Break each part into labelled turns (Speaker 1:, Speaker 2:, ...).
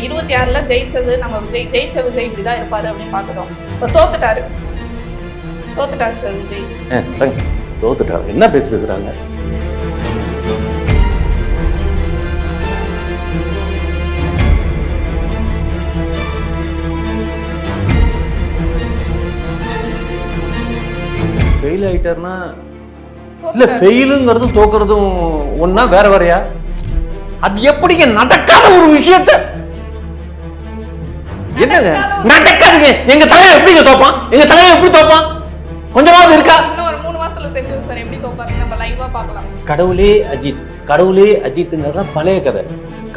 Speaker 1: 26ல ஜெயிச்சது நம்ம ஜெயிச்ச விஜய் இப்படிதான் இருப்பாரு அப்படின்னு பார்த்துட்டோம். இப்போ தோத்துட்டாரு சார் விஜய்.
Speaker 2: தோத்துட்டாரு என்ன பேசுறாங்க? ஃபெயில் ஆயிட்டாருன்னா இல்ல ஃபெயிலுங்கிறதும் தோக்குறதும் ஒன்னா வேற வேறையா? அது எப்படிங்க நடக்காத ஒரு விஷயத்த என்னங்க நடக்காதுங்க? எங்க தலைவர் எப்படிங்க தோப்பான்? எங்க தலைவர் எப்படி தோப்பான்? கொஞ்சமாவது இருக்கா?
Speaker 1: இன்னும் ஒரு 3 மாசத்துல தெரிஞ்சிடும் சார் எப்படி தோப்பாரு. நம்ம லைவா பார்க்கலாம்.
Speaker 2: கடவுளே அஜித்ங்கிறத பழைய கதை.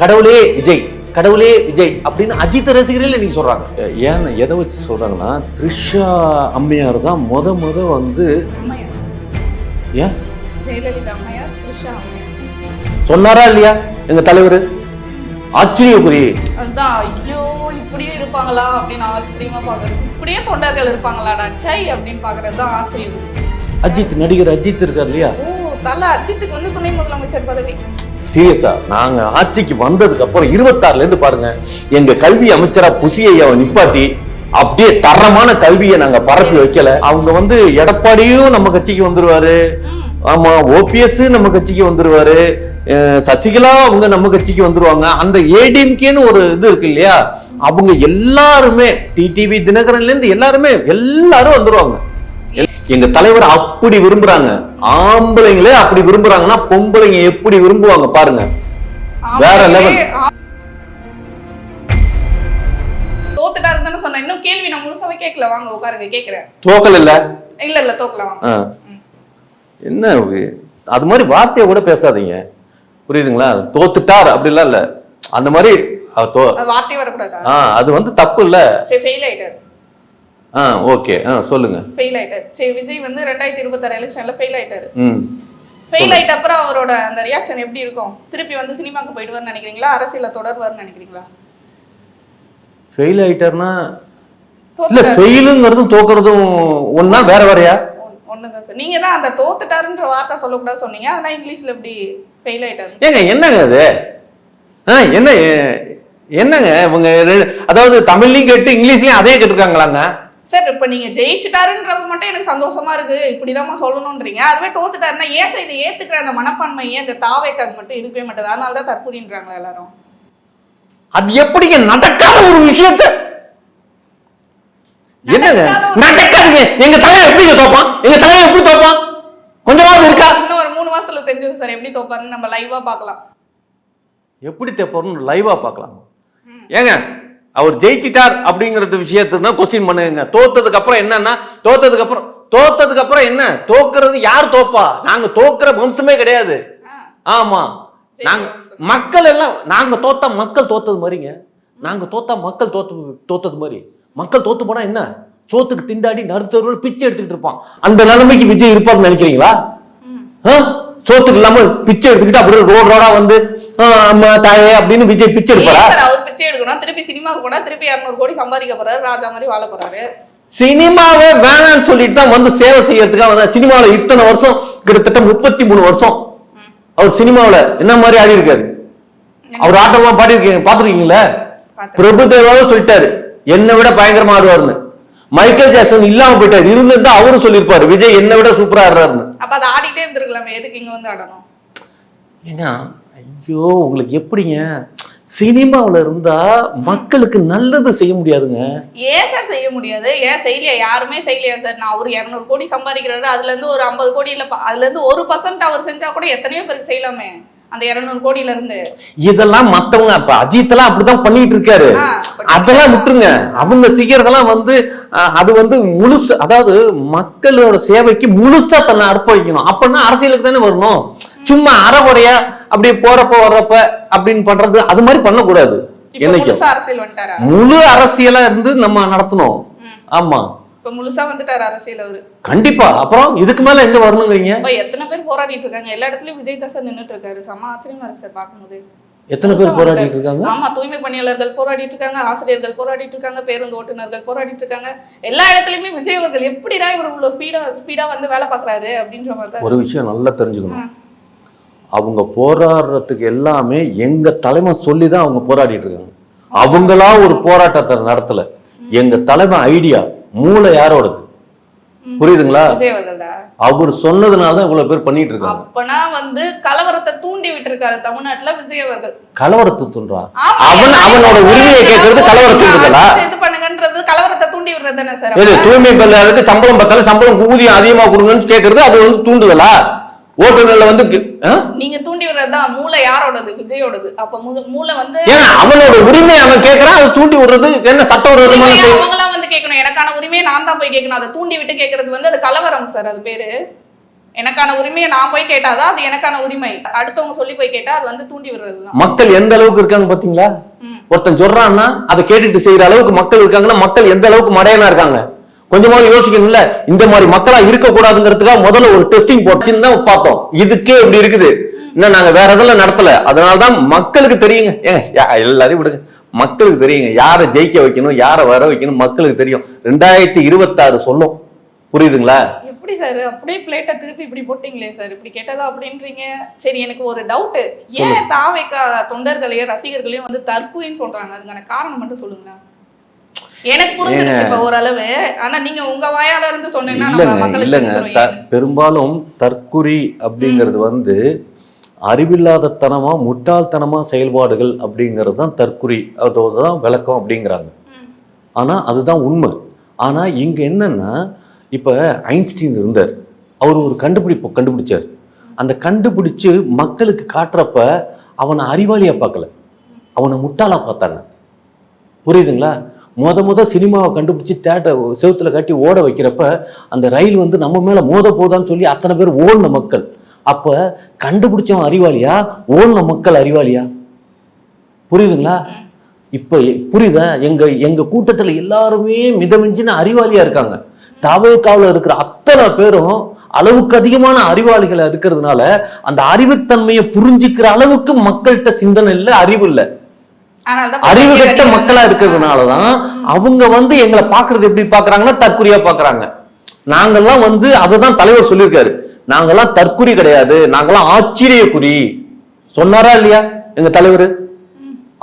Speaker 2: கடவுளே விஜய் அப்படின்னு அஜித் ரசிகர்கள் நீங்க சொல்றாங்க. ஏன் எதை வச்சு சொல்றாங்கன்னா த்ரிஷா அம்மையார் தான் முத வந்து ஏன்
Speaker 1: ஜெயலலிதா அம்மையார் த்ரிஷா அம்மையார்
Speaker 2: சொன்னாரா இல்லையா எங்க தலைவர்? ஆச்சரியக்குரிய
Speaker 1: அதுதான். ஐயோ இப்படியும் இருப்பாங்களா அப்படின்னு ஆச்சரியமா பாக்குறது. இப்படியே தொண்டர்கள் இருப்பாங்களாடா சை அப்படின்னு பாக்குறது தான் ஆச்சரியம்.
Speaker 2: நடிகர் அஜித் இருக்கார் இல்லையா?
Speaker 1: தல அஜித்துக்கு வந்து துணை முதலமைச்சர் பதவி.
Speaker 2: சீரியஸா நாங்க ஆட்சிக்கு வந்ததுக்கு அப்புறம் 26ல இருந்து பாருங்க எங்க கல்வி அமைச்சரா புசியை நிப்பாட்டி அப்படியே தரமான கல்வியை நாங்க பரப்பி வைக்கல. அவங்க வந்து எடப்பாடியும் நம்ம கட்சிக்கு வந்துருவாரு, ஆமா ஓபிஎஸ் நம்ம கட்சிக்கு வந்துருவாரு, சசிகலா அவங்க நம்ம கட்சிக்கு வந்துருவாங்க. அந்த ஏடிஎம்கேன்னு ஒரு இது இருக்கு இல்லையா, அவங்க எல்லாருமே டிடிவி தினகரன்ல இருந்து எல்லாரும் வந்துருவாங்க. எங்க தலைவர் அப்படி விரும்புறாங்க. ஆம்பளைங்களே அப்படி விரும்புறாங்கன்னா பொம்பளைங்க எப்படி விரும்புவாங்க பாருங்க. வேற லெவல்.
Speaker 1: தோத்துட்டாருன்னு சொன்னா இன்னும் கேள்வி நான் முழுசாவே கேட்கல. வாங்க உட்காருங்க கேக்குறேன்.
Speaker 2: தோக்கல
Speaker 1: இல்ல தோக்கல வாங்க.
Speaker 2: என்ன அது மாதிரி வார்த்தையை கூட பேசாதீங்க புரியுதுங்களா? தோத்துட்டார் அப்படிலாம் இல்ல, அந்த மாதிரி
Speaker 1: வார்த்தை வரக்கூடாதா?
Speaker 2: அது வந்து தப்பு இல்ல.
Speaker 1: சரி ஃபெயில் ஆயிட்டாரு.
Speaker 2: ஓகே சொல்லுங்க.
Speaker 1: ஃபெயில் ஆயிட்டாரு. சரி விஜய் வந்து 2026 எலெக்ஷன்ல ஃபெயில் ஆயிட்டாரு. ஃபெயில் ஆயிட்ட அப்புறம் அவரோட அந்த ரியாக்ஷன் எப்படி இருக்கும்? திருப்பி வந்து சினிமாக்கு போயிடுவார்னு நினைக்கிறீங்களா, அரசியல்ல தொடர்வார்னு நினைக்கிறீங்களா?
Speaker 2: ஃபெயில் ஆயிட்டாருன்னா இல்ல ஃபெயிலுங்கிறதும் தோக்குறதும் ஒன்னா வேற வேறையா?
Speaker 1: ஒண்ணுதான் சார். நீங்க தான் அந்த தோத்துட்டாருன்ற வார்த்தை சொல்லக்கூடாது சொன்னீங்க. ஆனா இங்கிலீஷ்ல எப்படி ஃபெயில் ஆயிட்டாரு?
Speaker 2: ஏங்க என்னங்க அது? என்னங்க இவங்க அதாவது தமிழ்லயும் கேட்டு இங்கிலீஷ்லயும் அதே கேட்டிருக்காங்களாங்க
Speaker 1: சார்? இப்ப நீங்க ஜெயிச்சுட்டாருன்றப்ப மட்டும் எனக்கு சந்தோஷமா இருக்கு, இப்படிதான் சொல்லணும்ன்றீங்க. அதுவே தோத்துட்டாருன்னா ஏன் இதை ஏத்துக்கிற அந்த மனப்பான்மை ஏன் இந்த தாவேக்காக மட்டும் இருக்கவே மாட்டேது? அதனாலதான் தற்கூறின்றாங்களா எல்லாரும்?
Speaker 2: அது எப்படிங்க நடக்காத ஒரு விஷயத்த என்னங்க நடக்காதுங்க? எங்க தலைவர் எப்படிங்க தோப்பான்? எங்க தலைவர் எப்படி தோப்பான்? கொஞ்சமாவது இருக்கா?
Speaker 1: இன்னும் ஒரு 3 மாசத்துல தெரிஞ்சிடும் சார் எப்படி தோப்பாருன்னு. நம்ம லைவா பார்க்கலாம். எப்படி
Speaker 2: தோப்பாருன்னு லைவா பார்க்கலாம். ஏங்க அவர் ஜெயிச்சிட்டார் அப்படிங்கறது விஷயத்துக்கு கொஸ்டின் பண்ணுங்க. தோத்ததுக்கு அப்புறம் என்னன்னா தோத்ததுக்கு அப்புறம் என்ன? தோக்குறது யார் தோப்பா? நாங்க தோக்குற வம்சமே கிடையாது. ஆமா நாங்க மக்கள் எல்லாம் நாங்க தோத்தா மக்கள் தோத்தது மாதிரிங்க. நாங்க தோத்தா மக்கள் தோத்தது மாதிரி. மக்கள் தோத்து போனா என்ன? சோத்துக்கு திண்டாடி நடுத்தருவில் பிச்சை எடுத்துக்கிட்டு இருப்பான். அந்த நிலைமைக்கு விஜய் இருப்பார்னு நினைக்கிறீங்களா? சோத்துக்கு இல்லாம பிச்சை எடுத்துக்கிட்டு அப்படியே ரோடா வந்து தாயே அப்படின்னு விஜய் பிச்சை எடுப்பாரா?
Speaker 1: அவர் பிச்சை எடுக்கணும், திருப்பி சினிமாவுக்கு போனா திருப்பி 200 கோடி சம்பாதிக்க போறாரு, ராஜா மாதிரி வாழ போறாரு.
Speaker 2: சினிமாவே வேணான்னு சொல்லிட்டு தான் வந்து சேவை செய்யறதுக்காக வந்த. சினிமாவில இத்தனை வருஷம் கிட்டத்தட்ட 33 வருஷம் அவர் சினிமாவில என்ன மாதிரி ஆடி இருக்காரு. அவர் ஆட்டமா பாடி இருக்கீங்க, பாத்துருக்கீங்களா? பிரபுதேவாவே சொல்லிட்டாரு என்னை விட பயங்கரமா ஆடுவாருன்னு. மைக்கேல் ஜாக்சன் இல்லாம போயிட்டாரு, இருந்திருந்தா அவரும் சொல்லிருப்பாரு விஜய் என்னை விட சூப்பரா ஆடுறாருன்னு.
Speaker 1: அப்ப அதை ஆடிட்டே இருந்திருக்கலாமே, எதுக்கு இங்க வந்து ஆடணும்?
Speaker 2: ஏங்க ஐயோ உங்களுக்கு எப்படிங்க சினிமாவில் இருந்தா மக்களுக்கு நல்லது செய்ய முடியாதுங்க?
Speaker 1: ஏன் சார் செய்ய முடியாது? ஏன் செய்யலையா? யாருமே செய்யலையா சார்? நான் ஒரு 200 கோடி சம்பாதிக்கிறாரு, அதுல இருந்து ஒரு 50 கோடி இல்ல, அதுல இருந்து 1% அவர் செஞ்சா கூட எத்தனையோ பேருக்கு செய்யலாமே அந்த 200 கோடியில இருந்து.
Speaker 2: இதெல்லாம் மத்தவங்க இப்ப அஜித் எல்லாம் அப்படிதான் பண்ணிட்டு இருக்காரு. அதெல்லாம் விட்டுருங்க. அவங்க செய்யறதெல்லாம் வந்து அது வந்து முழுசு, அதாவது மக்களோட சேவைக்கு முழுசா தன்னை அர்ப்பணிக்கணும். அப்படின்னா அரசியலுக்கு தானே வரணும். சும்மா அறகுறையா அப்படியே போறப்ப வர்றப்ப அப்படின்னு பண்றது அது மாதிரி பண்ணக்கூடாது. முழு அரசியலா இருந்து நம்ம நடத்தணும். ஆமா
Speaker 1: இப்ப முழுசா வந்துட்டாரு அரசியல் அவரு.
Speaker 2: கண்டிப்பா. அப்புறம் இதுக்கு மேல எங்க வரணுங்கிறீங்க?
Speaker 1: எத்தனை பேர் போராடிட்டு இருக்காங்க, எல்லா இடத்துலயும் விஜய் தான் சார் நின்னுட்டு இருக்காரு. செம ஆச்சரியமா இருக்கு சார் பாக்கும்போது.
Speaker 2: எத்தனை பேர் போராடிட்டு இருக்காங்க?
Speaker 1: ஆமா, தூய்மை பணியாளர்கள் போராடிட்டு இருக்காங்க, ஆசிரியர்கள் போராடிட்டு இருக்காங்க, பேருந்து ஓட்டுநர்கள் போராடிட்டு இருக்காங்க. எல்லா இடத்துலயுமே விஜய் அவர்கள் எப்படிடா இவர் இவ்வளவு ஸ்பீடா வந்து வேலை பாக்குறாரு அப்படின்ற மாதிரி.
Speaker 2: ஒரு விஷயம் நல்லா தெரிஞ்சுக்கணும், அவங்க போராடுறதுக்கு எல்லாமே எங்க தலைமை சொல்லிதான் அவங்க போராடிட்டு இருக்காங்க. அவங்களா ஒரு போராட்டத்தை நடத்தல. எங்க தலைமை ஐடியா மூளை யாரோடது புரியுதுங்களா?
Speaker 1: விஜய் அவர்கள்டா.
Speaker 2: அவர் சொன்னதுனாலதான் இவ்வளவு பேர் பண்ணிட்டு இருக்காங்க.
Speaker 1: அப்பனா வந்து கலவரத்தை தூண்டி விட்டு இருக்காரு தமிழ்நாட்டுல விஜய் அவர்கள்.
Speaker 2: கலவரத்தை தூண்டுறா? அவனோட உரிமையை கேட்கறது கலவரத்தை தூண்டுதா?
Speaker 1: இது பண்ணுங்கன்றது கலவரத்தை தூண்டி விடுறது தானே சார்?
Speaker 2: தூய்மை பணியாளருக்கு சம்பளம் பத்தாலும் சம்பளம் ஊதியம் அதிகமா கொடுங்கன்னு கேட்கறது அது வந்து தூண்டுதலா? ஓட்டுநர்ல வந்து
Speaker 1: நீங்க தூண்டி விடுறதுதான். மூளை யாரோடது? விஜயோடது. அப்ப மூளை வந்து
Speaker 2: அவனோட உரிமை அவன் கேட்கறான், அது தூண்டி விடுறது என்ன சட்ட விரோதமான?
Speaker 1: அவங்களாம் வந்து கேட்கணும். எனக்கான உரிமையை நான் தான் போய் கேட்கணும். அதை தூண்டி விட்டு கேட்கறது வந்து அது கலவரம் சார். அது பேரு எனக்கான உரிமையை நான் போய் கேட்டாதான் அது எனக்கான உரிமை. அடுத்தவங்க சொல்லி போய் கேட்டா அது வந்து தூண்டி விடுறதுதான்.
Speaker 2: மக்கள் எந்த அளவுக்கு இருக்காங்க பாத்தீங்களா? ஒருத்தன் சொல்றான்னா அதை கேட்டுட்டு செய்யற அளவுக்கு மக்கள் இருக்காங்கன்னா மக்கள் எந்த அளவுக்கு மடையனா இருக்காங்க கொஞ்சமாவது யோசிக்கணும்ல. இந்த மாதிரி மக்களா இருக்க கூடாதுங்கிறதுக்காக முதல்ல ஒரு டெஸ்டிங் போட்டுன்னு தான் பார்த்தோம். இதுக்கே இப்படி இருக்குது, இன்னும் நாங்க வேற எதெல்லாம் நடத்தல. அதனாலதான் மக்களுக்கு தெரியுங்க. எல்லாரையும் விடுங்க, மக்களுக்கு தெரியுங்க யாரை ஜெயிக்க வைக்கணும், யாரை வர வைக்கணும் மக்களுக்கு தெரியும். 2026 சொல்லும். புரியுதுங்களா?
Speaker 1: எப்படி சார் அப்படியே பிளேட்டை திருப்பி இப்படி போட்டீங்களே சார், இப்படி கேட்டதா அப்படின்றீங்க. சரி, எனக்கு ஒரு டவுட். ஏன் தாவேக்கா தொண்டர்களையும் ரசிகர்களையும் வந்து தற்கொலைன்னு சொல்றாங்க? அதுக்கான காரணம் மட்டும் சொல்லுங்களேன். எனக்கு புரிஞ்சிருச்சு இப்ப ஓரளவு. ஆனா நீங்க உங்க வாயால இருந்து சொன்னீங்கன்னா நம்ம மக்களுக்கு
Speaker 2: பெரும்பாலும் தற்குறி அப்படிங்கிறது வந்து அறிவில்லாதத்தனமா முட்டாள்தனமா செயல்பாடுகள் அப்படிங்கிறது தான் தற்குறி, அதுதான் விளக்கம் அப்படிங்கிறாங்க. ஆனா அதுதான் உண்மை. ஆனா இங்க என்னன்னா, இப்ப ஐன்ஸ்டீன் இருந்தார், அவர் ஒரு கண்டுபிடிச்சார். அந்த கண்டுபிடிச்சு மக்களுக்கு காட்டுறப்ப அவனை அறிவாளியா பார்க்கல, அவனை முட்டாளா பார்த்தாங்க. புரியுதுங்களா? முத சினிமாவை கண்டுபிடிச்சு செவுத்துல கட்டி ஓட வைக்கிறப்ப அந்த ரயில் வந்து நம்ம மேல மோத போதான்னு சொல்லி அத்தனை பேர் ஓடின மக்கள். அப்ப கண்டுபிடிச்சவன் அறிவாளியா, ஓடின மக்கள் அறிவாளியா? புரியுதுங்களா? இப்ப புரியுதா? எங்க கூட்டத்துல எல்லாருமே மிதமிஞ்சின அறிவாளியா இருக்காங்க. தாவேக்காவுல இருக்கிற அத்தனை பேரும் அளவுக்கு அதிகமான அறிவாளிகளை இருக்கிறதுனால அந்த அறிவுத்தன்மையை புரிஞ்சுக்கிற அளவுக்கு மக்கள்கிட்ட சிந்தனை இல்லை, அறிவு இல்லை. அறிவு கட்ட மக்களா இருக்கிறதுனாலதான் அவங்க வந்து எங்களை பாக்குறது எப்படி பாக்குறாங்கன்னா தற்குறியா பாக்குறாங்க. நாங்கெல்லாம் வந்து அததான் தலைவர் சொல்லியிருக்காரு, நாங்கெல்லாம் தற்குறி கிடையாது, நாங்கெல்லாம் ஆச்சரியக்குறி. சொன்னாரா இல்லையா எங்க தலைவர்?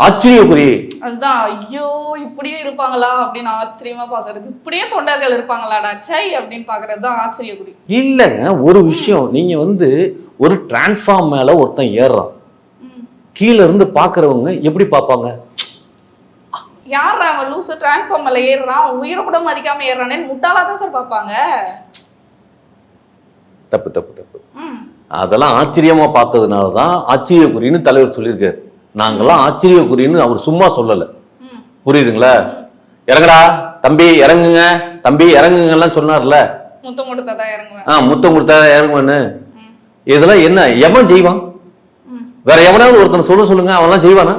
Speaker 2: ஆச்சரியக்குறி.
Speaker 1: அதுதான், ஐயோ இப்படியே இருப்பாங்களா அப்படின்னு ஆச்சரியமா பாக்குறது. இப்படியே தொண்டர்கள் இருப்பாங்களாடா சை அப்படின்னு பாக்குறது தான் ஆச்சரியக்குறி. இல்லங்க,
Speaker 2: ஒரு விஷயம், நீங்க வந்து ஒரு டிரான்ஸ்ஃபார்ம் மேல ஒருத்தன் ஏறுறான், கீழே இருந்து பாக்குறவங்க எப்படி பார்ப்பாங்க?
Speaker 1: யாரா அவன் லூசு டிரான்ஸ்ஃபார்மர்ல ஏறுறான், உயிரை கூட மதிக்காம ஏறானே முட்டாளா தான் சார் பார்ப்பாங்க.
Speaker 2: தப்பு தப்பு தப்பு. அதெல்லாம் ஆச்சரியமா பார்த்ததுனாலதான் ஆச்சரியக்குறின்னு தலைவர் சொல்லியிருக்காரு. நாங்கெல்லாம் ஆச்சரியக்குறின்னு அவர் சும்மா சொல்லல. புரியுதுங்களா? இறங்கடா தம்பி, இறங்குங்க தம்பி, இறங்குங்கலாம் சொன்னார்ல.
Speaker 1: முத்தம் கொடுத்தாதான் இறங்குவேன்.
Speaker 2: முத்தம் கொடுத்தாதான் இறங்குவேன்னு. இதெல்லாம் என்ன எவன் செய்வான்? வேற எவனாவது ஒருத்தனை சொல்லுங்க, அவன்லாம் செய்வானா?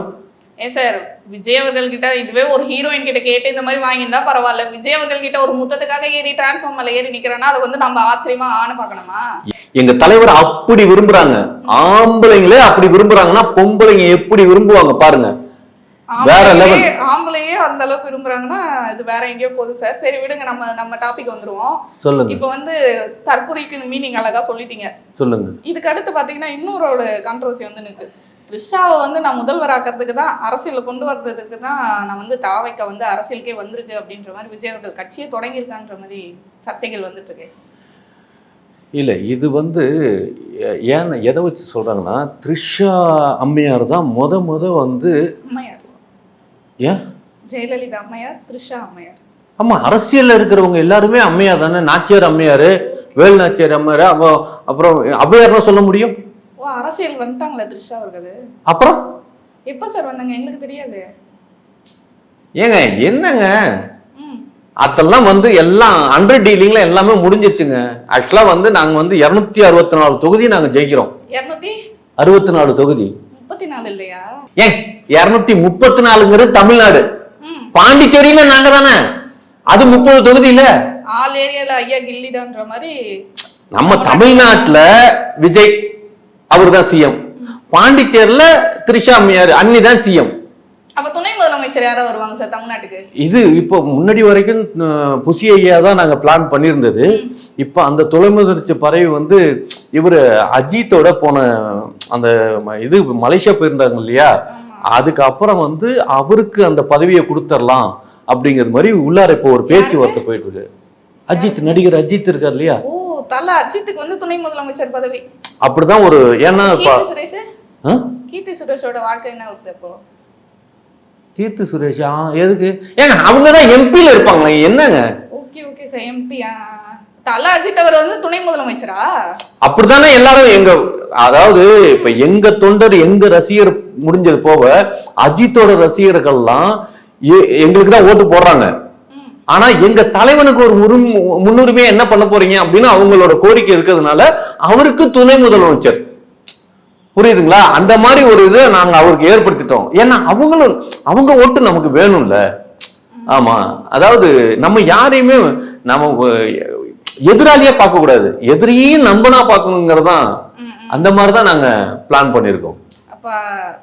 Speaker 1: சார், விஜய் அவர்கள் கிட்ட இதுவே ஒரு ஹீரோயின் கிட்ட கேட்டு இந்த மாதிரி வாங்கியிருந்தா பரவாயில்ல. விஜய் அவர்கள் கிட்ட ஒரு முத்தத்துக்காக ஏறி டிரான்ஸ்ஃபார்மர்ல ஏறி நிக்கிறேன்னா அதை வந்து நம்ம ஆச்சரியமா பார்க்கணுமா?
Speaker 2: எங்க தலைவர் அப்படி விரும்புறாங்க. ஆம்பளைங்களே அப்படி விரும்புறாங்கன்னா பொம்பளைங்க எப்படி விரும்புவாங்க பாருங்க. வேற லெவல்.
Speaker 1: ஆம்பளையே அந்த அளவுக்கு விரும்புறாங்கன்னா இது வேற எங்கேயோ போகுது சார். சரி விடுங்க, நம்ம டாபிக் வந்துருவோம்.
Speaker 2: சொல்லுங்க.
Speaker 1: இப்போ வந்து தற்குறிக்கு மீனிங் அழகா சொல்லிட்டீங்க.
Speaker 2: சொல்லுங்க.
Speaker 1: இதுக்கு அடுத்து பாத்தீங்கன்னா இன்னொரு கான்ட்ரோவர்சி வந்து இருக்கு. த்ரிஷாவை வந்து நான் முதல்வராக்கிறதுக்கு தான், அரசியல கொண்டு வர்றதுக்கு தான் நான் வந்து தாவேக்கா வந்து அரசியலுக்கே வந்திருக்கு அப்படின்ற மாதிரி விஜய் அவர்கள் கட்சியை தொடங்கியிருக்கான்ற மாதிரி சர்ச்சைகள் வந்துட்டு இருக்கு.
Speaker 2: இல்ல, இது வந்து ஏன் எதை வச்சு சொல்றாங்கன்னா, த்ரிஷா அம்மையார் தான் முத வந்து
Speaker 1: அம்மையார்.
Speaker 2: ஏன்
Speaker 1: ஜெயலலிதா அம்மையார், த்ரிஷா அம்மையார்.
Speaker 2: ஆமா, அரசியல்ல இருக்கிறவங்க எல்லாருமே அம்மையார் தானே. நாச்சியார் அம்மையாரு, வேல் நாச்சியார் அம்மையாரு, அப்புறம் அவ்வையார்னு சொல்ல முடியும்.
Speaker 1: ஓ, அரசியல் வந்துட்டாங்களா த்ரிஷா அவர்கள்?
Speaker 2: அப்புறம்
Speaker 1: எப்ப சார் வந்தாங்க? எங்களுக்கு தெரியாது.
Speaker 2: ஏங்க என்னங்க அதெல்லாம் வந்து எல்லாம் அண்டர் டீலிங்ல எல்லாமே முடிஞ்சிருச்சுங்க. ஆக்சுவலா வந்து நாங்க வந்து 264 தொகுதி நாங்க ஜெயிக்கிறோம். 264 தொகுதி. 34 இல்லையா? ஏன் 234ங்கிறது தமிழ்நாடு. பாண்டிச்சேரியில நாங்க தானே, அது 30 தொகுதி இல்ல.
Speaker 1: ஆல் ஏரியால ஐயா கில்லிடான்ற மாதிரி.
Speaker 2: நம்ம தமிழ்நாட்டுல விஜய் அவர்தான் சிஎம், பாண்டிச்சேரியில த்ரிஷா அம்மையார் அண்ணி தான் சிஎம்.
Speaker 1: அப்ப துணை முதலமைச்சர் யாரா வருவாங்க சார் தமிழ்நாட்டுக்கு? இது
Speaker 2: இப்போ முன்னாடி வரைக்கும் புசி ஐயா தான் நாங்க பிளான் பண்ணியிருந்தது. இப்ப அந்த துணை முதலமைச்சர் பறவை வந்து இவரு அஜித்தோட போன அந்த இது மலேசியா போயிருந்தாங்க இல்லையா, அதுக்கப்புறம் வந்து அவருக்கு அந்த பதவியை கொடுத்துடலாம் அப்படிங்கிறது மாதிரி உள்ளார இப்போ ஒரு பேச்சுவார்த்தை போயிட்டு இருக்கு. அஜித், நடிகர் அஜித் இருக்கார் இல்லையா,
Speaker 1: ஓ தல அஜித்துக்கு வந்து துணை முதலமைச்சர் பதவி.
Speaker 2: அப்படிதான் ஒரு ஏன்னா
Speaker 1: கீர்த்தி சுரேஷ், கீர்த்தி சுரேஷோட வாழ்க்கை என்ன இருக்கு இப்போ?
Speaker 2: கீர்த்தி சுரேஷ் எதுக்கு? ஏங்க அவங்கதான் எம்பில இருப்பாங்களா என்னங்க?
Speaker 1: Okay okay sir, MP. Thala Ajith அவர் வந்து துணை முதலமைச்சரா?
Speaker 2: அப்படித்தானே எல்லாரும் எங்க, அதாவது இப்ப எங்க தொண்டர் எங்க ரசிகர் முடிஞ்சது போக அஜித்தோட ரசிகர்கள்லாம் எங்களுக்கு தான் ஓட்டு போடுறாங்க. ஆனா எங்க தலைவனுக்கு ஒரு முன்னுரிமையா என்ன பண்ண போறீங்க அப்படின்னு அவங்களோட கோரிக்கை இருக்கிறதுனால அவருக்கு துணை முதலமைச்சர். புரியுதுங்களா? அந்த மாதிரி ஒரு இதை நாங்க அவருக்கு ஏற்படுத்திட்டோம். ஏன்னா அவங்க ஓட்டு நமக்கு வேணும்ல. ஆமா, அதாவது நம்ம யாரையுமே நம்ம எதிராளியா பார்க்க கூடாது, எதிரியும் நம்பனா பார்க்கணுங்கிறதான். அந்த மாதிரிதான் நாங்க பிளான் பண்ணிருக்கோம்.
Speaker 1: அப்ப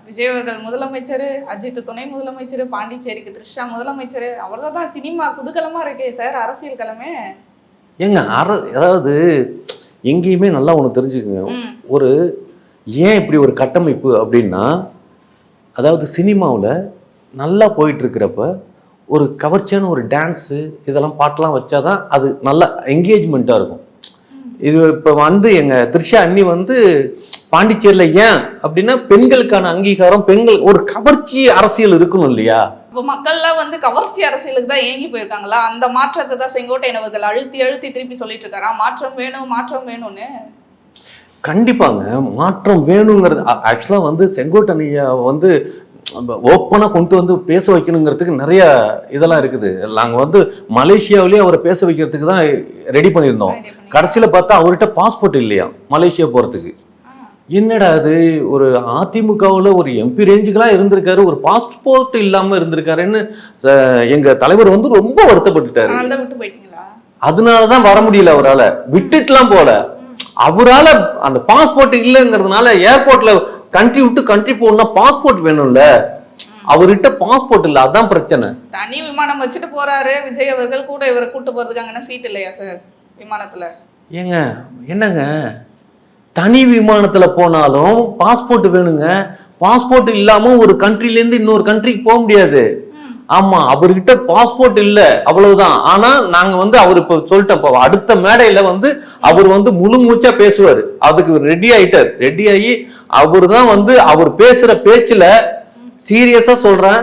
Speaker 1: விஜய் அவர்கள் முதலமைச்சர், அஜித் துணை முதலமைச்சர், பாண்டிச்சேரிக்கு த்ரிஷா முதலமைச்சர், அவ்வளவுதான் சினிமா குதூகலமா இருக்கே சார் அரசியல் கிழமை.
Speaker 2: ஏங்க அதாவது எங்கேயுமே நல்லா ஒண்ணு தெரிஞ்சுக்குங்க, ஒரு ஏன் இப்படி ஒரு கட்டமைப்பு அப்படின்னா, அதாவது சினிமாவில் நல்லா போயிட்டு இருக்கிறப்ப ஒரு கவர்ச்சியான ஒரு டான்ஸு இதெல்லாம் பாட்டெல்லாம் வச்சாதான் அது நல்லா என்கேஜ்மெண்ட்டாக இருக்கும். இது இப்போ வந்து எங்கள் த்ரிஷா அண்ணி வந்து பாண்டிச்சேரியில் ஏன் அப்படின்னா பெண்களுக்கான அங்கீகாரம், பெண்கள் ஒரு கவர்ச்சி அரசியல் இருக்கணும் இல்லையா?
Speaker 1: இப்போ மக்கள்லாம் வந்து கவர்ச்சி அரசியலுக்கு தான் ஏங்கி போயிருக்காங்களா? அந்த மாற்றத்தை தான் செங்கோட்டையன் அவர்கள் அழுத்தி திருப்பி சொல்லிட்டு இருக்காரா, மாற்றம் வேணும் மாற்றம் வேணும்னு.
Speaker 2: கண்டிப்பாங்க மாற்றம் வேணுங்கிறது. ஆக்சுவலாக வந்து செங்கோட்டையனை வந்து ஓப்பனாக கொண்டு வந்து பேச வைக்கணுங்கிறதுக்கு நிறைய இதெல்லாம் இருக்குது. நாங்கள் வந்து மலேசியாவிலேயே அவரை பேச வைக்கிறதுக்கு தான் ரெடி பண்ணியிருந்தோம். கடைசியில் பார்த்தா அவர்கிட்ட பாஸ்போர்ட் இல்லையா மலேசியா போகிறதுக்கு. என்னடா அது, ஒரு அதிமுகவில் ஒரு எம்பி ரேஞ்சுக்கெல்லாம் இருந்திருக்காரு, ஒரு பாஸ்போர்ட் இல்லாமல் இருந்திருக்காருன்னு எங்கள் தலைவர் வந்து ரொம்ப வருத்தப்பட்டுட்டாரு. அதனாலதான் வர முடியல அவரால், விட்டுட்டுலாம் போல. அவரால் அந்த பாஸ்போர்ட் இல்லைங்கிறதுனால ஏர்போர்ட்ல கண்ட்ரி விட்டு கண்ட்ரி போகணும்னா பாஸ்போர்ட் வேணும்ல, அவர்கிட்ட பாஸ்போர்ட் இல்ல, அதான் பிரச்சனை.
Speaker 1: தனி விமானம் வச்சுட்டு போறாரு விஜய் அவர்கள், கூட இவரை கூட்டு போறதுக்கு அங்கன்னா சீட் இல்லையா சார் விமானத்துல?
Speaker 2: ஏங்க என்னங்க, தனி விமானத்துல போனாலும் பாஸ்போர்ட் வேணுங்க. பாஸ்போர்ட் இல்லாம ஒரு கண்ட்ரில இருந்து இன்னொரு கண்ட்ரிக்கு போக முடியாது. ஆமா, அவர்கிட்ட பாஸ்போர்ட் இல்ல, அவ்வளவுதான். ஆனா நாங்க வந்து அவர் இப்ப சொல்லிட்டோம், அடுத்த மேடையில வந்து அவர் வந்து முழு மூச்சா பேசுவாரு, அதுக்கு ரெடி ஆயிட்டார். ரெடி ஆகி அவரு தான் வந்து அவர் பேசுற பேச்சுல சீரியஸா சொல்றேன்,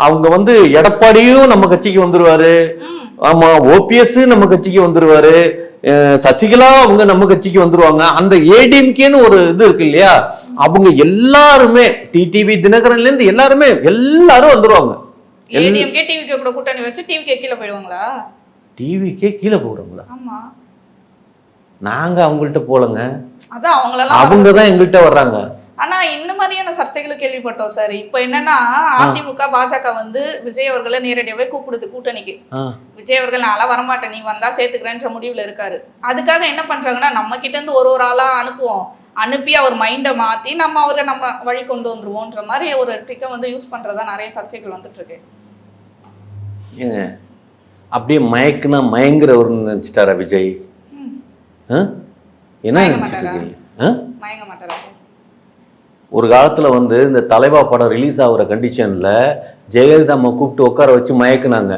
Speaker 2: அவங்க வந்து எடப்பாடியும் நம்ம கட்சிக்கு வந்துருவாரு, ஆமா ஓபிஎஸ் நம்ம கட்சிக்கு வந்துருவாரு, சசிகலா அவங்க நம்ம கட்சிக்கு வந்துருவாங்க. அந்த ஏடிஎம்கேன்னு ஒரு இது இருக்கு இல்லையா, அவங்க எல்லாருமே டிடிவி தினகரன்ல இருந்து எல்லாரும் வந்துருவாங்க.
Speaker 1: ஏடிஎம்கே டிவிகே கூட கூட்டணி வச்சு டிவிகே கீழ போய்டுவாங்களா?
Speaker 2: டிவிகே கீழ போறாங்களா?
Speaker 1: ஆமா,
Speaker 2: நாங்க அவங்கள்ட்ட போலங்க,
Speaker 1: அதான்
Speaker 2: அவங்க தான் எங்கள்கிட்ட வர்றாங்க.
Speaker 1: ஆனா இந்த மாதிரியான சர்ச்சைகளும் கேள்விப்பட்டோம் சார். இப்போ என்னன்னா அதிமுக பாஜக வந்து விஜய் அவர்களை நேரடியாவே கூப்பிடுது கூட்டணிக்கு. விஜய் அவர்கள் நான்லாம் வரமாட்டேன், நீ வந்தா சேர்த்துக்கிறேன்ற முடிவுல இருக்காரு. அதுக்காக என்ன பண்றாங்கன்னா நம்ம கிட்ட இருந்து ஒரு ஆளா அனுப்பி அவர் மைண்டை மாத்தி அவரை நம்ம வழி கொண்டு வந்துருவோன்ற மாதிரி ஒரு ட்ரிக்கை வந்து யூஸ் பண்றதா நிறைய சர்ச்சைகள் வந்துட்டு இருக்கு.
Speaker 2: ஏங்க அப்படியே மயக்குனா மயங்குறவர்னு நினைச்சிட்டாரா விஜய்? என்ன
Speaker 1: மயங்க மாட்டாரா?
Speaker 2: ஒரு காலத்துல வந்து இந்த தலைவா படம் ரிலீஸ் ஆகுற கண்டிஷன்ல ஜெயலலிதா அம்மா கூப்பிட்டு உட்கார வச்சு மயக்குனாங்க.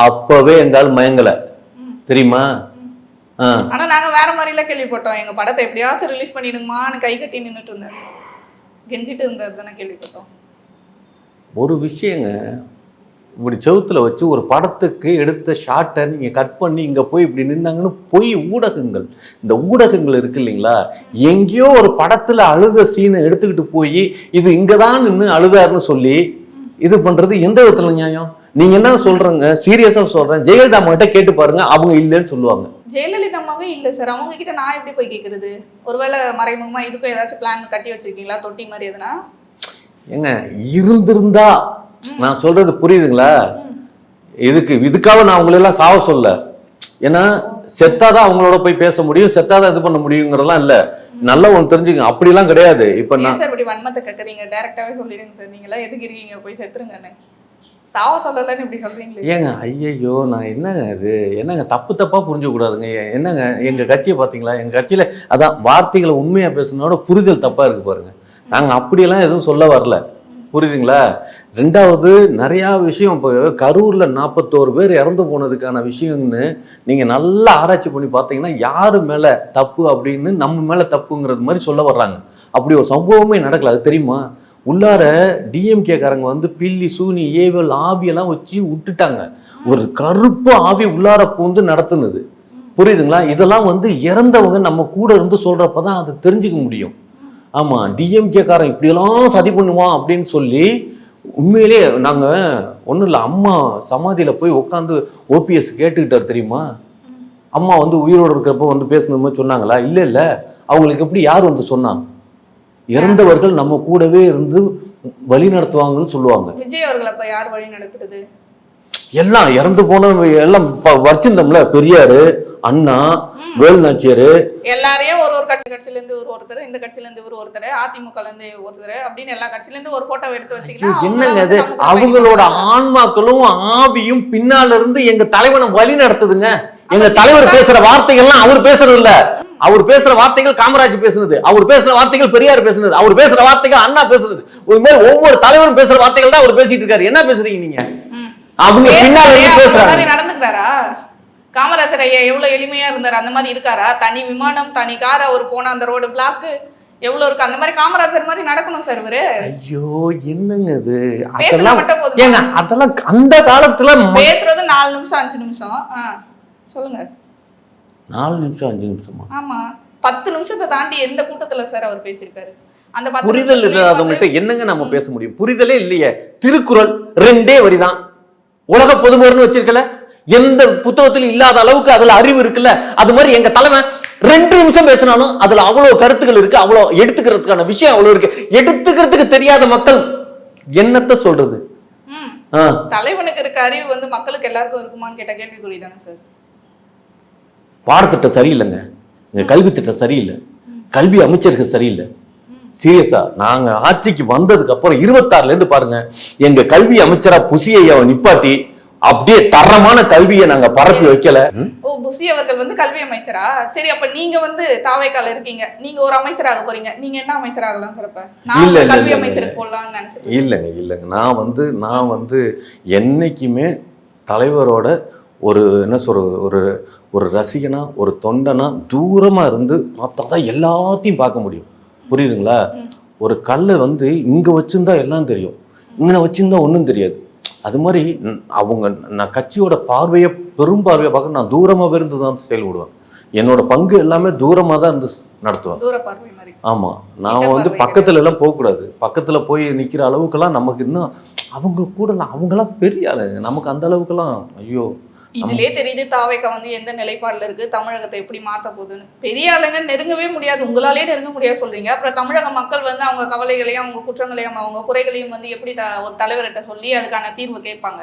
Speaker 2: அப்பவே எங்கால் மயங்கல தெரியுமா?
Speaker 1: ஆனா நாங்க வேற மாதிரி எல்லாம் கேள்விப்பட்டோம், எங்க படத்தை எப்படியாச்சும் ரிலீஸ் பண்ணிடுங்கம்மான்னு கை கட்டி நின்றுட்டு இருந்தாரு, கெஞ்சிட்டு இருந்தது தானே கேள்விப்பட்டோம்.
Speaker 2: ஒரு விஷயங்க, இப்படி செவுத்துல வச்சு ஒரு படத்துக்கு எடுத்த ஷார்ட்டை நீங்க கட் பண்ணி இங்க போய் இப்படி நின்னாங்கன்னு போய் ஊடகங்கள், இந்த ஊடகங்கள் இருக்கு இல்லைங்களா, எங்கேயோ ஒரு படத்துல அழுத சீனை எடுத்துக்கிட்டு போய் இது இங்கதான் நின்று அழுதாருன்னு சொல்லி இது பண்றது எந்த விதத்துல நியாயம்? நீங்க என்ன சொல்றீங்க? சீரியஸா சொல்றேன், ஜெயலலிதா அம்மா கிட்ட கேட்டு பாருங்க, அவங்க இல்லைன்னு சொல்லுவாங்க.
Speaker 1: ஜெயலலிதா அம்மாவே இல்ல சார், அவங்க கிட்ட நான் எப்படி போய் கேட்கறது? ஒருவேளை மறைமுகமா இதுக்கும் ஏதாச்சும் பிளான் கட்டி வச்சிருக்கீங்களா, தொட்டி மாதிரி எதுனா?
Speaker 2: ஏங்க இருந்திருந்தா, நான் சொல்றது புரியுதுங்களா? இதுக்காக நான் உங்களை எல்லாம் சாவ சொல்ல, ஏன்னா செத்தாதான் அவங்களோட போய் பேச முடியும், செத்தாதான் இது பண்ண முடியுங்கிறதெல்லாம் இல்ல. நல்லா ஒன்று தெரிஞ்சுக்கங்க, அப்படிலாம் கிடையாது. இப்ப நான்
Speaker 1: சார் இப்படி வன்மத்தை கக்குறீங்க, டைரக்டாவே சொல்லிடுங்க சார், நீங்க எல்லாம் எதுக்கு இருக்கீங்க, போய் செத்துருங்கன்னு. சாவ சொல்லலன்னு இப்படி சொல்றீங்களே.
Speaker 2: ஏங்க ஐயோ, நான் என்னங்க இது, என்னங்க தப்பா புரிஞ்ச கூடாதுங்க. என்னங்க எங்க கட்சியை பாத்தீங்களா? எங்க கட்சியில அதான் வார்த்தைகளை உண்மையா பேசுனதோட புரிதல் தப்பா இருக்கு பாருங்க. நாங்க அப்படியெல்லாம் எதுவும் சொல்ல வரல, புரியுதுங்களா? ரெண்டாவது நிறைய விஷயம் இப்போ கரூர்ல 41 பேர் இறந்து போனதுக்கான விஷயம்னு நீங்க நல்லா ஆராய்ச்சி பண்ணி பார்த்தீங்கன்னா யாரு மேல தப்பு அப்படின்னு நம்ம மேல தப்புங்கிறது மாதிரி சொல்ல வர்றாங்க. அப்படி ஒரு சம்பவமே நடக்கல, அது தெரியுமா? உள்ளார டிஎம்கே காரங்க வந்து பில்லி சூனி ஏவல் ஆவியெல்லாம் வச்சு விட்டுட்டாங்க. ஒரு கருப்பு ஆவி உள்ளார பூந்து நடத்துனது. புரியுதுங்களா? இதெல்லாம் வந்து இறந்தவங்க நம்ம கூட இருந்து சொல்றப்பதான் அதை தெரிஞ்சுக்க முடியும். ஆமா, டிஎம்கே காரன் இப்படியெல்லாம் சதி பண்ணுவான் அப்படின்னு சொல்லி உண்மையிலே நாங்க ஒண்ணும் இல்லை, அம்மா சமாதியில போய் உட்காந்து ஓபிஎஸ் கேட்டுக்கிட்டாரு தெரியுமா? அம்மா வந்து உயிரோடு இருக்கிறப்ப வந்து பேசுன மாதிரி சொன்னாங்களா? இல்ல இல்ல, அவங்களுக்கு எப்படி யார் வந்து சொன்னாங்க? இறந்தவர்கள் நம்ம கூடவே இருந்து வழி நடத்துவாங்கன்னு சொல்லுவாங்க.
Speaker 1: விஜய் அவர்கள் அப்ப யார் வழி நடத்துறது?
Speaker 2: எல்லாம் இறந்து போன எல்லாம் வச்சிருந்தோம்ல, பெரியாரு, அண்ணா, வேலுநாச்சியாரு,
Speaker 1: எல்லாரையும் ஒரு ஒரு கட்சியில இருந்து ஒருத்தர், இந்த கட்சியில இருந்து ஒருத்தர், அதிமுகல இருந்து ஒருத்தர் அப்படின்னு எல்லா கட்சியில இருந்து ஒரு போட்டோ எடுத்து வச்சுக்கிட்டா
Speaker 2: என்னங்க அது? அவங்களோட ஆன்மாக்களும் ஆவியும் பின்னால இருந்து எங்க தலைவனை வழி நடத்துதுங்க. எங்க தலைவர் பேசுற வார்த்தைகள்லாம் அவர் பேசுறது இல்ல. அவர் பேசுற வார்த்தைகள் காமராஜ் பேசுனது, அவர் பேசுற வார்த்தைகள் பெரியார் பேசுனது, அவர் பேசுற வார்த்தைகள் அண்ணா பேசுனது. ஒரு மாதிரி ஒவ்வொரு தலைவரும் பேசுற வார்த்தைகள் தான் அவர் பேசிட்டு இருக்காரு. என்ன பேசுறீங்க நீங்க? அவங்க பின்னால இருந்து பேசுறாங்க.
Speaker 1: நடந்துக்கிறாரா? காமராஜர் ஐயா எவ்வளவு எளிமையா இருந்தாரு, அந்த மாதிரி இருக்காரா? தனி விமானம், தனி கார், அவர் போன அந்த ரோடு பிளாக் எவ்வளவு இருக்கு, அந்த மாதிரி காமராஜர் மாதிரி நடக்கணும் சார் இவரு.
Speaker 2: ஐயோ என்னங்க இது?
Speaker 1: அதெல்லாம் மட்டும் போதும்
Speaker 2: ஏங்க, அதெல்லாம் அந்த காலத்துல
Speaker 1: பேசுறது 4 நிமிஷம் 5 நிமிஷம். சொல்லுங்க.
Speaker 2: 4 நிமிஷம் 5 நிமிஷமா?
Speaker 1: ஆமா, 10 நிமிஷத்தை தாண்டி எந்த கூட்டத்துல சார் அவர் பேசியிருக்காரு? அந்த
Speaker 2: புரிதல் இல்லாதவங்கள்ட்ட என்னங்க நம்ம பேச முடியும்? புரிதலே இல்லையே. திருக்குறள் 2 வரிதான், உலக பொதுமொழின்னு வச்சிருக்கல, எந்த புத்தகத்திலும் இல்லாத அளவுக்கு அதுல அறிவு இருக்குல்ல. அது மாதிரி எங்க தலைமை 2 நிமிஷம் பேசினாலும் அதுல அவ்வளவு கருத்துக்கள் இருக்கு, அவ்வளவு எடுத்துக்கிறதுக்கான விஷயம் அவ்வளவு இருக்கு. எடுத்துக்கிறதுக்கு தெரியாத மக்கள் என்னத்த சொல்றது?
Speaker 1: தலைவனுக்கு இருக்க அறிவு வந்து மக்களுக்கு எல்லாருக்கும் இருக்குமான்னு கேட்ட கேள்விக்குறி தானே சார்.
Speaker 2: பாடத்திட்டம் சரியில்லைங்க, கல்வி திட்டம் சரியில்லை, கல்வி அமைச்சர்கள் சரியில்லை. சீரியஸா, நாங்க ஆட்சிக்கு வந்ததுக்கு அப்புறம் 26ல இருந்து பாருங்க, எங்க கல்வி அமைச்சரா புசியை நிப்பாட்டி அப்படியே தரமான கல்வியை நாங்க பரப்பி வைக்கல.
Speaker 1: ஓ, புசி அவர்கள் வந்து கல்வி அமைச்சரா? சரி, அப்ப நீங்க வந்து தாவேக்கால இருக்கீங்க, நீங்க ஒரு அமைச்சராக போறீங்க, நீங்க என்ன அமைச்சராகலாம் சார்? நான் கல்வி அமைச்சருக்கு போடலாம்னு நினைச்சேன்.
Speaker 2: இல்லைங்க, நான் வந்து என்னைக்குமே தலைவரோட ஒரு என்ன சொல்றது, ஒரு ரசிகனா, ஒரு தொண்டனா தூரமா இருந்து பார்த்தாதான் எல்லாத்தையும் பார்க்க முடியும். புரியுதுங்களா? ஒரு கல்லை வந்து இங்க வச்சிருந்தா எல்லாம் தெரியும், இங்க வச்சிருந்தா ஒன்றும் தெரியாது. அது மாதிரி அவங்க நான் கட்சியோட பார்வையை பெரும் பார்வையை பார்க்க நான் தூரமாக இருந்து தான் செயல்படுவேன். என்னோட பங்கு எல்லாமே தூரமாக தான் இருந்து நடத்துவேன். ஆமா, நான் வந்து பக்கத்துல எல்லாம் போகக்கூடாது. பக்கத்துல போய் நிக்கிற அளவுக்கெல்லாம் நமக்கு இன்னும் அவங்க கூட அவங்கெல்லாம் பெரிய ஆளுங்க, நமக்கு அந்த அளவுக்கெல்லாம் ஐயோ.
Speaker 1: இதுலயே தெரியுது தாவேக்கா வந்து எந்த நிலைப்பாடுல இருக்கு, தமிழகத்தை எப்படி மாத்த போகுதுன்னு. பெரிய ஆளுங்க நெருங்கவே முடியாது, உங்களாலே நெருங்க முடியாது சொல்றீங்க. அப்புறம் தமிழக மக்கள் வந்து அவங்க கவலைகளையும் அவங்க குற்றங்களையும் அவங்க குறைகளையும் வந்து எப்படி ஒரு தலைவர்கிட்ட சொல்லி அதுக்கான தீர்வு கேட்பாங்க?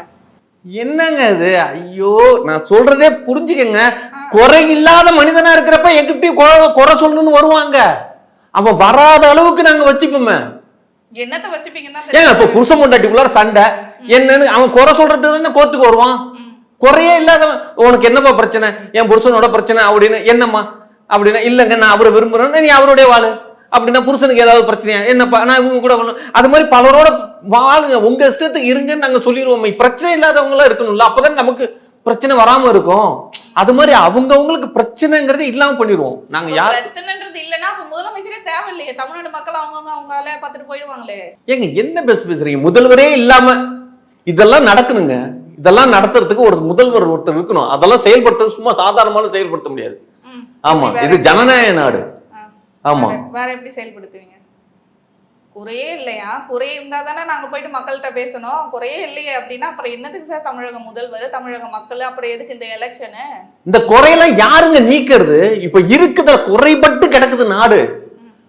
Speaker 2: என்னங்க இது? ஐயோ, நான் சொல்றதே புரிஞ்சுக்கங்க. குறை இல்லாத மனிதனா இருக்கிறப்ப எங்கிட்ட குறை சொல்லணும்னு வருவாங்க. அவன் வராத அளவுக்கு நாங்க வச்சுப்போமே.
Speaker 1: என்னத்தை வச்சுப்பீங்கன்னா
Speaker 2: ஏங்க, இப்ப புருஷன் பொண்டாட்டிக்குள்ளார சண்டை என்னன்னு அவன் குறை சொல்றதுக்கு தானே கோர்ட்டுக்கு வருவான். குறையே இல்லாதவன் உனக்கு என்னப்பா பிரச்சனை, என் புருஷனோட பிரச்சனை அப்படின்னு, என்னம்மா அப்படின்னா, இல்லைங்க நான் அவரை விரும்புறேன், நீ அவருடைய வாழு அப்படின்னா, புருஷனுக்கு ஏதாவது பிரச்சனையா, என்னப்பா நான் இவங்க கூட வரணும். அது மாதிரி பலரோட வாழுங்க, உங்க இஷ்டத்துக்கு இருங்கன்னு நாங்க சொல்லிடுவோம். பிரச்சனை இல்லாதவங்களா இருக்கணும்ல, அப்பதான் நமக்கு பிரச்சனை வராம இருக்கும். அது மாதிரி அவங்களுக்கு பிரச்சனைங்கிறது இல்லாம பண்ணிடுவோம் நாங்க. யார் பிரச்சனைன்றது இல்லைன்னா அப்ப முதலமைச்சரே தேவையில்லையே, தமிழ்நாடு மக்கள் அவங்களால பார்த்துட்டு போயிடுவாங்களே. ஏங்க என்ன பேசுறீங்க? முதல்வரே இல்லாம இதெல்லாம் நடக்கணுங்க. இதெல்லாம் நடத்துறதுக்கு ஒரு முதல்வர் ஒருத்தர் இருக்கணும். அதெல்லாம் செயல்படுத்த சும்மா சாதாரணமான செயல்படுத்த முடியாது. ஆமா, இது ஜனநாயக நாடு. ஆமா,
Speaker 1: வேற எப்படி செயல்படுத்துவீங்க? குறையே இல்லையா? குறை இருந்தா தானே நாங்க போயிட்டு மக்கள்கிட்ட பேசணும். குறையே இல்லையே அப்படின்னா அப்புறம் என்னதுக்கு சார் தமிழக முதல்வர், தமிழக மக்கள், அப்புறம் எதுக்கு இந்த எலெக்ஷனு?
Speaker 2: இந்த குறையெல்லாம் யாருங்க நீக்கிறது? இப்ப இருக்குதுல குறைபட்டு கிடக்குது நாடு.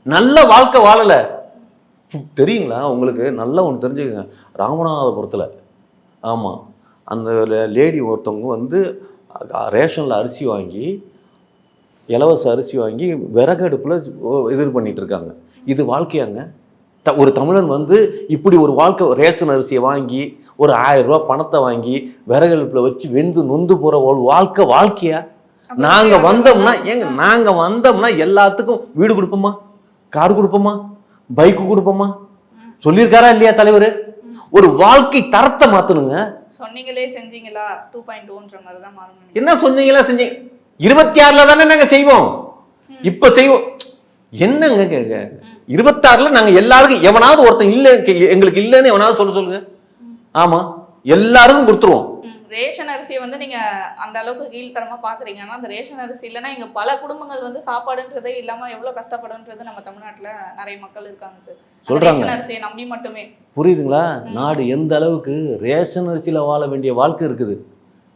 Speaker 2: நல்ல வாழ்க்கை வாழல. தெரியுங்களா உங்களுக்கு? நல்லா ஒண்ணு தெரிஞ்சுக்கங்க, ராமநாதபுரத்துல ஆமா அந்த லேடி ஒருத்தவங்க வந்து ரேஷனில் அரிசி வாங்கி, இலவச அரிசி வாங்கி விறகடுப்பில் இது பண்ணிட்டு இருக்காங்க. இது வாழ்க்கையாங்க? ஒரு தமிழன் வந்து இப்படி ஒரு வாழ்க்கை, ரேஷன் அரிசியை வாங்கி ஒரு 1000 ரூபாய் பணத்தை வாங்கி விறகடுப்பில் வச்சு வெந்து நொந்து போகிற ஒரு வாழ்க்கையா? நாங்கள் வந்தோம்னா எல்லாத்துக்கும் வீடு கொடுப்போமா, கார் கொடுப்போமா, பைக்கு கொடுப்போமா, சொல்லியிருக்காரா இல்லையா தலைவர்? ஒரு வாழ்க்கை தரத்தை மாத்தணுங்க.
Speaker 1: சொன்னீங்களே செஞ்சீங்களா 2.2ன்ற மாதிரி தான் மாறணும்.
Speaker 2: என்ன சொன்னீங்களா செஞ்சீங்க? 26ல தானே நாங்க செய்வோம், இப்ப செய்வோம். என்னங்க 26ல நாங்க எல்லாருக்கும் எவனாவது ஒருத்தன் இல்ல எங்களுக்கு இல்லன்னு எவனாவது சொல்லுங்க. ஆமா, எல்லாருக்கும் கொடுத்துருவோம்.
Speaker 1: ரேஷன் அரிசியை வந்து நீங்க அந்த அளவுக்கு கீழ்த்தரமா பாக்குறீங்க. ஆனா அந்த ரேஷன் அரிசி இல்லைன்னா இங்க பல குடும்பங்கள் வந்து சாப்பாடுன்றதே இல்லாம எவ்வளவு கஷ்டப்படுன்றது நம்ம தமிழ்நாட்டுல நிறைய மக்கள் இருக்காங்க சார்.
Speaker 2: சொல்றாங்க.
Speaker 1: ரேஷன் அரிசியை நம்பி மட்டுமே.
Speaker 2: புரியுதுங்களா? நாடு எந்த அளவுக்கு ரேஷன் அரிசியில வாழ வேண்டிய வாழ்க்கை இருக்குது.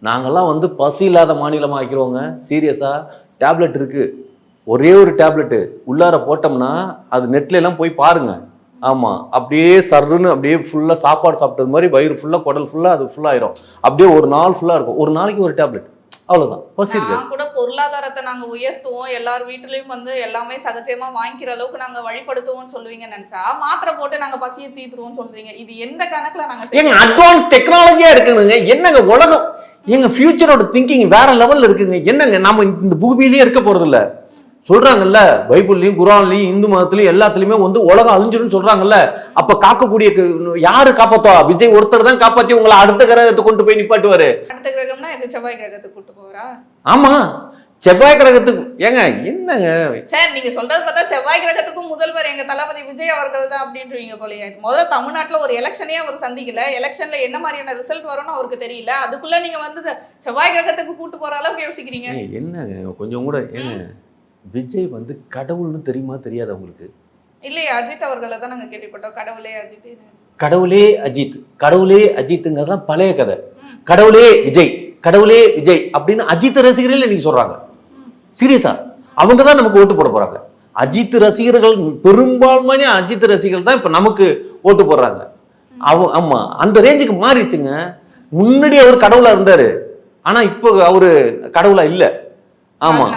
Speaker 2: நாங்கெல்லாம் வந்து பசி இல்லாத மாநிலமா ஆக்கிறோங்க. சீரியஸா டேப்லெட் இருக்கு, ஒரே ஒரு டேப்லெட்டு உள்ளார போட்டோம்னா அது நெட்ல எல்லாம் போய் பாருங்க. ஆமா, அப்படியே சர்ன்னு அப்படியே ஃபுல்லா சாப்பாடு சாப்பிட்டது மாதிரி வயிறு ஃபுல்லா குடல் ஃபுல்லா அது ஃபுல்லா ஆயிரும். அப்படியே ஒரு நாள் ஃபுல்லா இருக்கும். ஒரு நாளைக்கு ஒரு டேப்லெட், அவ்வளவுதான். பசி இருக்கு.
Speaker 1: நான் கூட பொருளாதாரத்தை நாங்க உயர்த்துவோம், எல்லார் வீட்டுலயும் வந்து எல்லாமே சகஜமா வாங்கிக்கிற அளவுக்கு நாங்க வழிபடுத்துவோம்னு சொல்லுவீங்கன்னு நினைச்சா மாத்திரை போட்டு நாங்க பசியை தீத்துருவோம் சொல்றீங்க. இது எந்த கணக்குல நாங்க
Speaker 2: எங்க அட்வான்ஸ் டெக்னாலஜியா இருக்குங்க. என்னங்க உலகம், எங்க ஃபியூச்சரோட திங்கிங் வேற லெவல்ல இருக்குங்க. என்னங்க நம்ம இந்த பூமியிலேயே இருக்க போறது இல்ல. சொல்றாங்கல்ல, பைபிள்லயும் குரான்லயும் இந்து மதத்திலயும் எல்லாத்துலயுமே வந்து உலகம் அழிஞ்சிடும் சொல்றாங்கல்ல. அப்ப காக்கக்கூடிய யாரு காப்பாத்தா? விஜய் ஒருத்தர் தான் காப்பாத்தி உங்களை அடுத்த கிரகத்தை கொண்டு போய் நிப்பாட்டுவாரு.
Speaker 1: அடுத்த கிரகம்னா இது செவ்வாய் கிரகத்துக்கு கூட்டு போறா?
Speaker 2: ஆமா, செவ்வாய் கிரகத்துக்கு. ஏங்க என்னங்க
Speaker 1: சார் நீங்க சொல்றது பார்த்தா செவ்வாய் கிரகத்துக்கும் முதல்வர் எங்க தளபதி விஜய் அவர்கள் தான் அப்படின்றீங்க போலயே. முதல்ல தமிழ்நாட்டுல ஒரு எலெக்ஷனே அவர் சந்திக்கல. எலெக்ஷன்ல என்ன மாதிரியான ரிசல்ட் வரும்னு அவருக்கு தெரியல. அதுக்குள்ள நீங்க வந்து செவ்வாய் கிரகத்துக்கு கூட்டு போற அளவுக்கு யோசிக்கிறீங்க.
Speaker 2: என்னங்க கொஞ்சம் கூட. ஏங்க விஜய் வந்து கடவுள்னு தெரியுமா தெரியாது உங்களுக்கு?
Speaker 1: இல்லையே, அஜித் அவர்களை தான் நாங்க கேள்விப்பட்டோம். கடவுளே அஜித்,
Speaker 2: கடவுளே அஜித், கடவுளே அஜித்துங்கிறதுலாம் பழைய கதை. கடவுளே விஜய், கடவுளே விஜய் அப்படின்னு அஜித் ரசிகர்கள் நீங்க சொல்றாங்க. சீரியஸா அவங்க தான் நமக்கு ஓட்டு போட போறாங்க. அஜித் ரசிகர்கள் பெரும்பான்மையான அஜித் ரசிகர்கள் தான் இப்ப நமக்கு ஓட்டு போடுறாங்க. ஆமா, அந்த ரேஞ்சுக்கு மாறிடுச்சுங்க. முன்னாடி அவர் கடவுளா இருந்தாரு, ஆனா இப்போ அவரு கடவுளா இல்ல. ஆமா,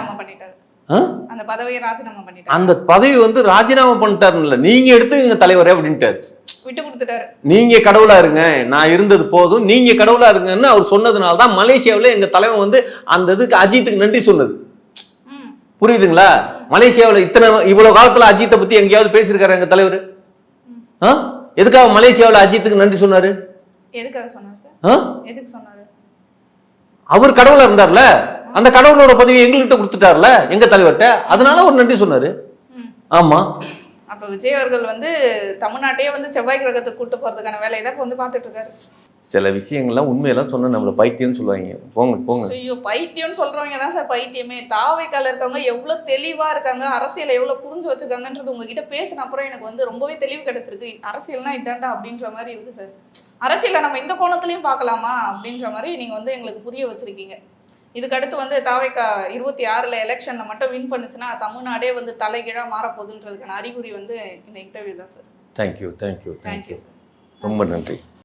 Speaker 1: அந்த பதவியை ராஜினாமா பண்ணிட்டாரு.
Speaker 2: அந்த பதவி வந்து ராஜினாமா பண்ணிட்டாருன்னு நீங்க எடுத்துங்க தலைவரே அப்படின்ட்டாரு, விட்டு
Speaker 1: கொடுத்துட்டாரு.
Speaker 2: நீங்க கடவுளா இருங்க, நான் இருந்தது போதும், நீங்க கடவுளா இருங்கன்னு அவர் சொன்னதுனால தான் மலேசியாவில் எங்க தலைவன் வந்து அந்த இதுக்கு அஜித்துக்கு நன்றி சொன்னது. புரியுதுங்களா? மலேசியாவில் இவ்வளவு காலத்துல அஜித்தை பத்தி எங்கேயாவது பேசியிருக்காரு எங்க தலைவர்? எதுக்காக மலேசியாவில் அஜித்துக்கு நன்றி சொன்னாரு?
Speaker 1: எதுக்காக சொன்னாரு சார்? எதுக்கு சொன்னாரு?
Speaker 2: அவர் கடவுளா இருந்தார்ல, அந்த கடவுளோட பதவி எங்கள்கிட்ட கொடுத்துட்டார்ல எங்க தலைவர்கிட்ட, அதனால ஒரு நன்றி சொன்னாரு. ஆமா,
Speaker 1: அப்ப விஜய் அவர்கள் வந்து தமிழ்நாட்டையே வந்து செவ்வாய் கிரகத்துக்கு கூட்டு போறதுக்கான வேலையை தான் வந்து பார்த்துட்டு இருக்காரு.
Speaker 2: சில விஷயங்கள்லாம் உண்மையெல்லாம் சொன்னா நம்மள பைத்தியம்னு சொல்லுவாங்க. போங்க போங்க.
Speaker 1: ஐயோ, பைத்தியம்னு சொல்றவங்க தான் சார் பைத்தியமே. தாவைக்கால இருக்கவங்க எவ்வளவு தெளிவா இருக்காங்க, அரசியலை எவ்வளவு புரிஞ்சு வச்சிருக்காங்கன்றது உங்ககிட்ட பேசின அப்புறம் எனக்கு வந்து ரொம்பவே தெளிவு கிடைச்சிருக்கு. அரசியல்னா இதாண்டா அப்படின்ற மாதிரி இருக்கு சார். அரசியலை நம்ம இந்த கோணத்திலையும் பார்க்கலாமா அப்படின்ற மாதிரி நீங்க வந்து எங்களுக்கு புரிய வச்சிருக்கீங்க. இதுக்கடுத்து வந்து தாவைக்கா 26ல் எலெக்ஷன்ல மட்டும் வின் பண்ணுச்சுன்னா தமிழ்நாடே வந்து தலைகீழா மாறப்போகுதுன்றதுக்கான அறிகுறி வந்து இந்த இன்டர்வியூ தான் சார்.
Speaker 2: தேங்க்யூ சார், ரொம்ப நன்றி.